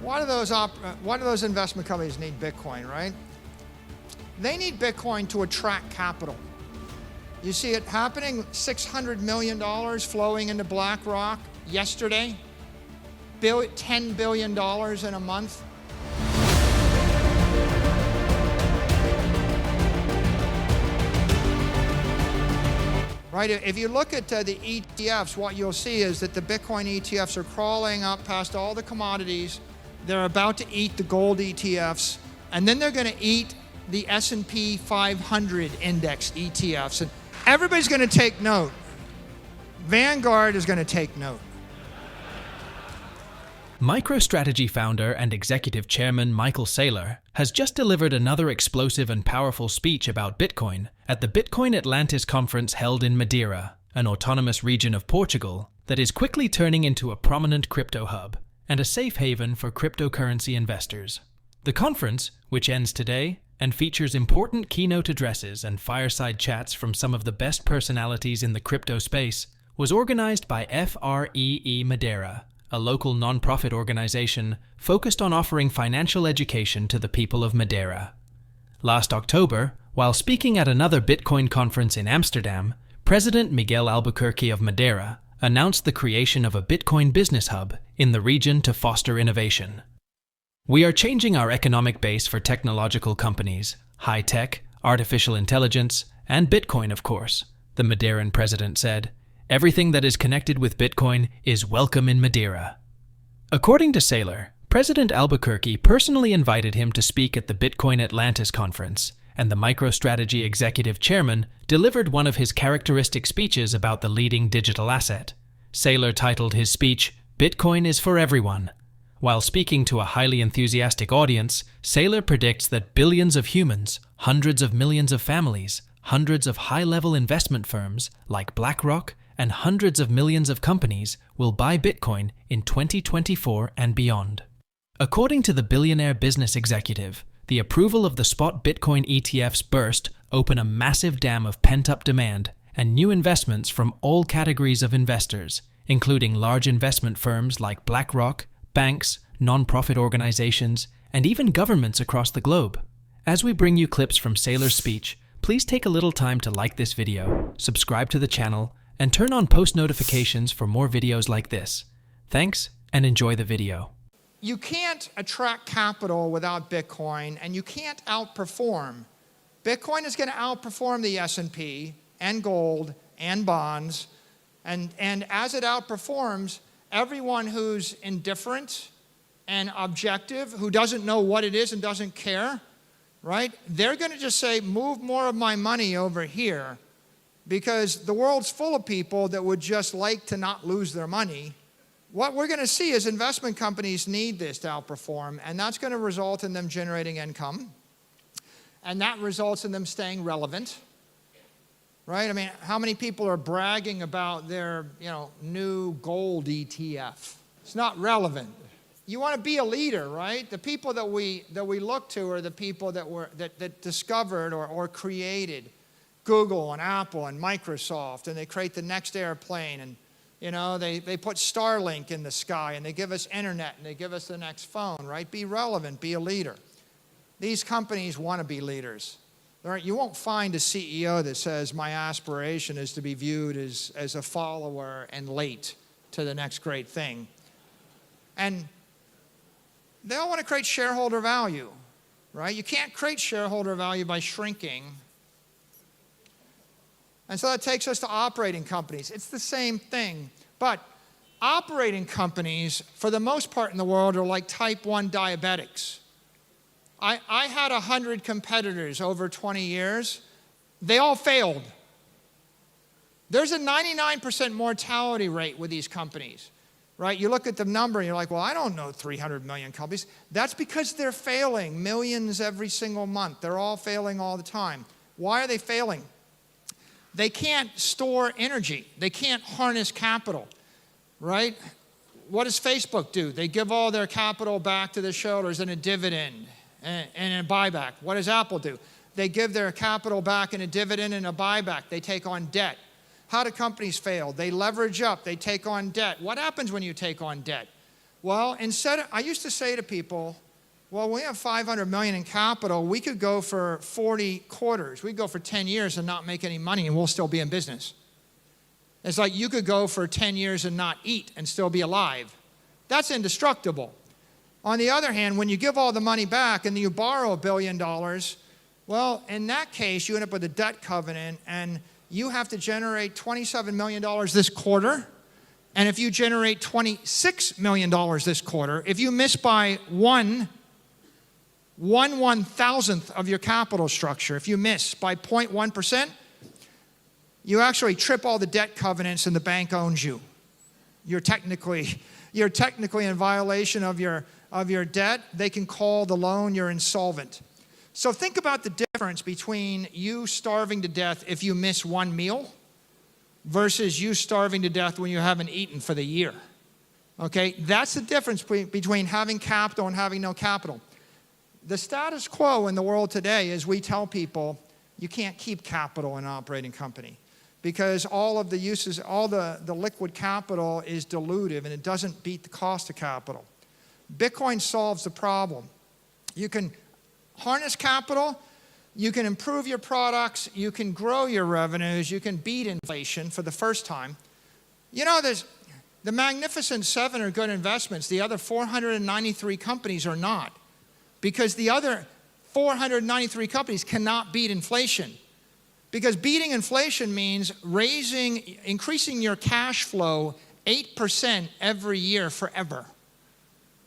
Why do those investment companies need Bitcoin, right? They need Bitcoin to attract capital. You see it happening, $600 million flowing into BlackRock yesterday, $10 billion in a month. Right, if you look at the ETFs, what you'll see is that the Bitcoin ETFs are crawling up past all the commodities. They're about to eat the gold ETFs, and then they're going to eat the S&P 500 index ETFs. And everybody's going to take note. Vanguard is going to take note. MicroStrategy founder and executive chairman Michael Saylor has just delivered another explosive and powerful speech about Bitcoin at the Bitcoin Atlantis conference held in Madeira, an autonomous region of Portugal that is quickly turning into a prominent crypto hub and a safe haven for cryptocurrency investors. The conference, which ends today and features important keynote addresses and fireside chats from some of the best personalities in the crypto space, was organized by FREE Madeira, a local non-profit organization focused on offering financial education to the people of Madeira. Last October, while speaking at another Bitcoin conference in Amsterdam, President Miguel Albuquerque of Madeira announced the creation of a Bitcoin business hub in the region to foster innovation. "We are changing our economic base for technological companies, high-tech, artificial intelligence, and Bitcoin, of course," the Madeiran president said. "Everything that is connected with Bitcoin is welcome in Madeira." According to Saylor, President Albuquerque personally invited him to speak at the Bitcoin Atlantis conference, and the MicroStrategy executive chairman delivered one of his characteristic speeches about the leading digital asset. Saylor titled his speech, "Bitcoin is for everyone." While speaking to a highly enthusiastic audience, Saylor predicts that billions of humans, hundreds of millions of families, hundreds of high-level investment firms like BlackRock, and hundreds of millions of companies will buy Bitcoin in 2024 and beyond. According to the billionaire business executive, the approval of the spot Bitcoin ETFs burst open a massive dam of pent-up demand and new investments from all categories of investors, including large investment firms like BlackRock, banks, non-profit organizations, and even governments across the globe. As we bring you clips from Saylor's speech, please take a little time to like this video, subscribe to the channel, and turn on post notifications for more videos like this. Thanks, and enjoy the video. You can't attract capital without Bitcoin, and you can't outperform. Bitcoin is going to outperform the S&P and gold and bonds, and as it outperforms, everyone who's indifferent and objective, who doesn't know what it is and doesn't care, right? They're going to just say, move more of my money over here, because the world's full of people that would just like to not lose their money. What we're going to see is investment companies need this to outperform, and that's going to result in them generating income, and that results in them staying relevant, right? I mean, how many people are bragging about their, new gold ETF? It's not relevant. You want to be a leader, right? The people that we look to are the people that discovered or created Google and Apple and Microsoft, and they create the next airplane, and they put Starlink in the sky, and they give us internet, and they give us the next phone, right? Be relevant, be a leader. These companies want to be leaders. You won't find a CEO that says, my aspiration is to be viewed as a follower and late to the next great thing. And they all want to create shareholder value, right? You can't create shareholder value by shrinking. And so that takes us to operating companies. It's the same thing. But operating companies, for the most part in the world, are like type 1 diabetics. I had 100 competitors over 20 years. They all failed. There's a 99% mortality rate with these companies, right? You look at the number and you're like, well, I don't know 300 million companies. That's because they're failing millions every single month. They're all failing all the time. Why are they failing? They can't store energy. They can't harness capital, right? What does Facebook do? They give all their capital back to the shareholders in a dividend and a buyback. What does Apple do? They give their capital back in a dividend and a buyback. They take on debt. How do companies fail? They leverage up. They take on debt. What happens when you take on debt? Well, I used to say to people, well, we have 500 million in capital. We could go for 40 quarters. We'd go for 10 years and not make any money, and we'll still be in business. It's like you could go for 10 years and not eat and still be alive. That's indestructible. On the other hand, when you give all the money back and you borrow $1 billion, well, in that case, you end up with a debt covenant, and you have to generate $27 million this quarter. And if you generate $26 million this quarter, if you miss by one 1,000th of your capital structure, if you miss by 0.1%, you actually trip all the debt covenants and the bank owns you. You're technically in violation of your debt. They can call the loan, you're insolvent. So think about the difference between you starving to death if you miss one meal versus you starving to death when you haven't eaten for the year. Okay, that's the difference between having capital and having no capital. The status quo in the world today is we tell people you can't keep capital in an operating company because all of the uses, all the liquid capital is dilutive and it doesn't beat the cost of capital. Bitcoin solves the problem. You can harness capital, you can improve your products, you can grow your revenues, you can beat inflation for the first time. You know, the Magnificent Seven are good investments. The other 493 companies are not, because the other 493 companies cannot beat inflation. Because beating inflation means increasing your cash flow 8% every year forever.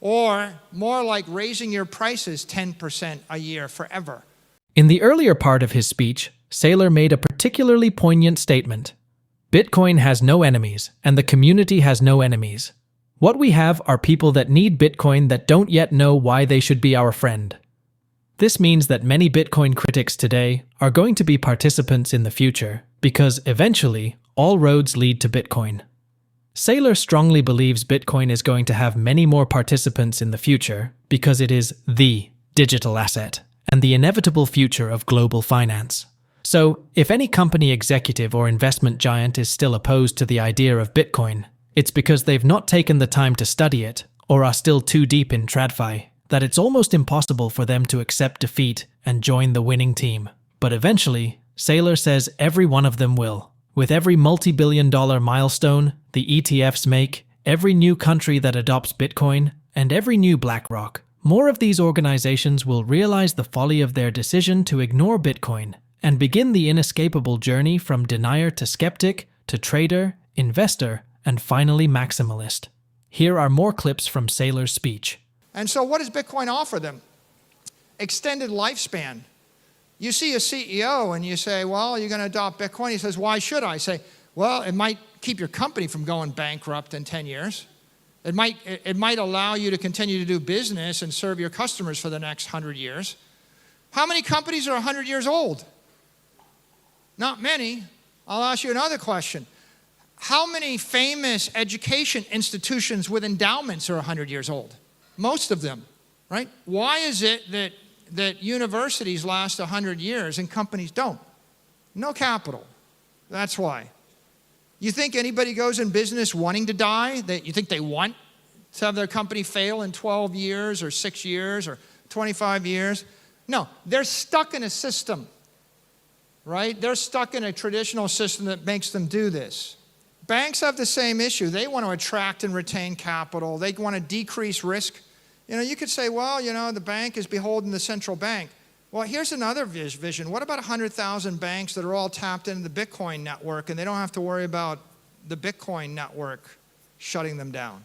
Or more like raising your prices 10% a year forever. In the earlier part of his speech, Saylor made a particularly poignant statement. Bitcoin has no enemies, and the community has no enemies. What we have are people that need Bitcoin that don't yet know why they should be our friend. This means that many Bitcoin critics today are going to be participants in the future, because eventually, all roads lead to Bitcoin. Saylor strongly believes Bitcoin is going to have many more participants in the future because it is the digital asset and the inevitable future of global finance. So, if any company executive or investment giant is still opposed to the idea of Bitcoin, it's because they've not taken the time to study it or are still too deep in TradFi, that it's almost impossible for them to accept defeat and join the winning team. But eventually, Saylor says every one of them will. With every multi-billion-dollar milestone the ETFs make, every new country that adopts Bitcoin, and every new BlackRock, more of these organizations will realize the folly of their decision to ignore Bitcoin and begin the inescapable journey from denier to skeptic to trader, investor, and finally maximalist. Here are more clips from Saylor's speech. And so what does Bitcoin offer them? Extended lifespan. You see a CEO and you say, well, you're going to adopt Bitcoin. He says, why should I? Say, well, it might keep your company from going bankrupt in 10 years. It might allow you to continue to do business and serve your customers for the next 100 years. How many companies are 100 years old? Not many. I'll ask you another question. How many famous education institutions with endowments are 100 years old? Most of them, right? Why is it that universities last 100 years and companies don't? No capital. That's why. You think anybody goes in business wanting to die? You think they want to have their company fail in 12 years or 6 years or 25 years? No, they're stuck in a system, right? They're stuck in a traditional system that makes them do this. Banks have the same issue. They want to attract and retain capital. They want to decrease risk. You know, you could say, well, you know, the bank is beholden to the central bank. Well, here's another vision. What about 100,000 banks that are all tapped into the Bitcoin network and they don't have to worry about the Bitcoin network shutting them down?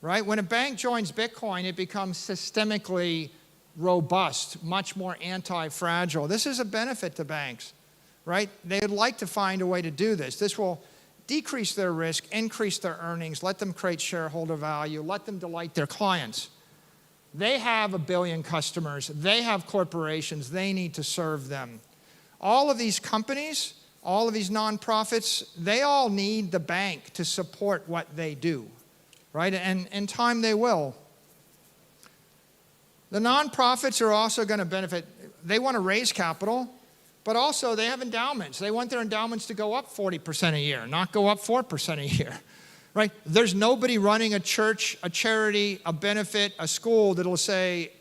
Right? When a bank joins Bitcoin, it becomes systemically robust, much more anti-fragile. This is a benefit to banks, right? They'd like to find a way to do this. This will decrease their risk, increase their earnings, let them create shareholder value, let them delight their clients. They have 1 billion customers. They have corporations. They need to serve them. All of these companies, all of these nonprofits, they all need the bank to support what they do, right? And in time they will. The nonprofits are also going to benefit. They want to raise capital, but also they have endowments. They want their endowments to go up 40% a year, not go up 4% a year, right? There's nobody running a church, a charity, a benefit, a school that'll say,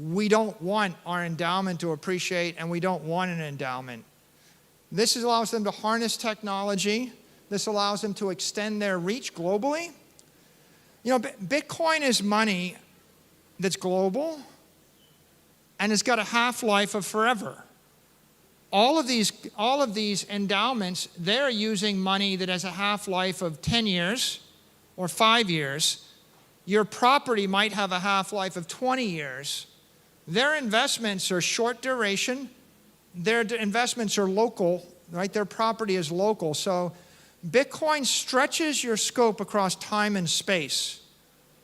we don't want our endowment to appreciate and we don't want an endowment. This allows them to harness technology. This allows them to extend their reach globally. You know, Bitcoin is money that's global and it's got a half-life of forever. All of these endowments, they're using money that has a half-life of 10 years or 5 years. Your property might have a half-life of 20 years. Their investments are short duration. Their investments are local, right? Their property is local. So Bitcoin stretches your scope across time and space.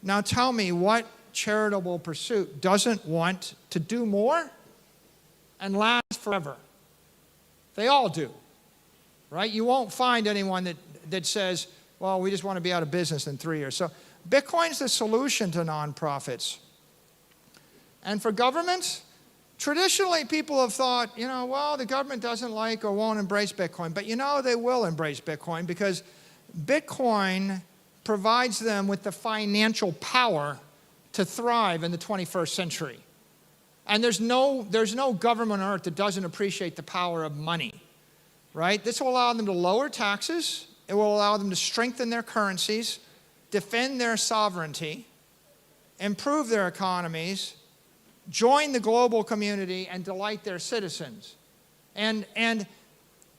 Now tell me, what charitable pursuit doesn't want to do more and last forever? They all do, right? You won't find anyone that says, well, we just want to be out of business in 3 years. So Bitcoin's the solution to nonprofits. And for governments, traditionally people have thought, you know, well, the government doesn't like or won't embrace Bitcoin. But you know, they will embrace Bitcoin because Bitcoin provides them with the financial power to thrive in the 21st century. And there's no government on earth that doesn't appreciate the power of money, right? This will allow them to lower taxes. It will allow them to strengthen their currencies, defend their sovereignty, improve their economies, join the global community, and delight their citizens. And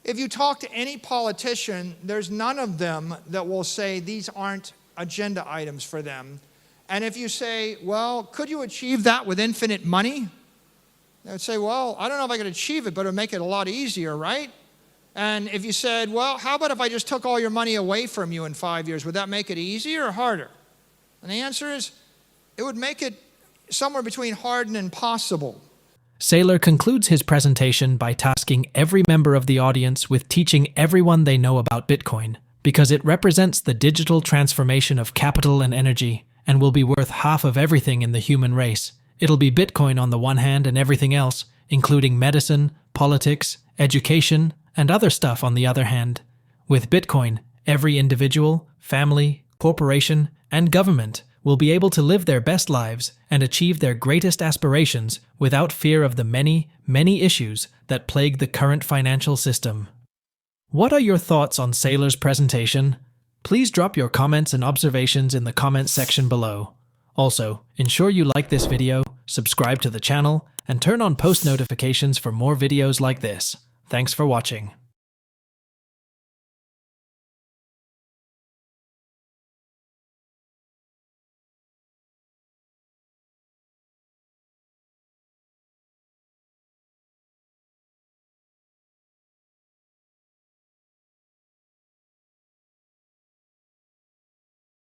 if you talk to any politician, there's none of them that will say these aren't agenda items for them. And if you say, well, could you achieve that with infinite money? They would say, well, I don't know if I could achieve it, but it would make it a lot easier, right? And if you said, well, how about if I just took all your money away from you in 5 years? Would that make it easier or harder? And the answer is, it would make it somewhere between hard and impossible. Saylor concludes his presentation by tasking every member of the audience with teaching everyone they know about Bitcoin, because it represents the digital transformation of capital and energy, and will be worth half of everything in the human race. It'll be Bitcoin on the one hand and everything else, including medicine, politics, education, and other stuff on the other hand. With Bitcoin, every individual, family, corporation, and government will be able to live their best lives and achieve their greatest aspirations without fear of the many, many issues that plague the current financial system. What are your thoughts on Saylor's presentation? Please drop your comments and observations in the comments section below. Also, ensure you like this video, subscribe to the channel, and turn on post notifications for more videos like this. Thanks for watching.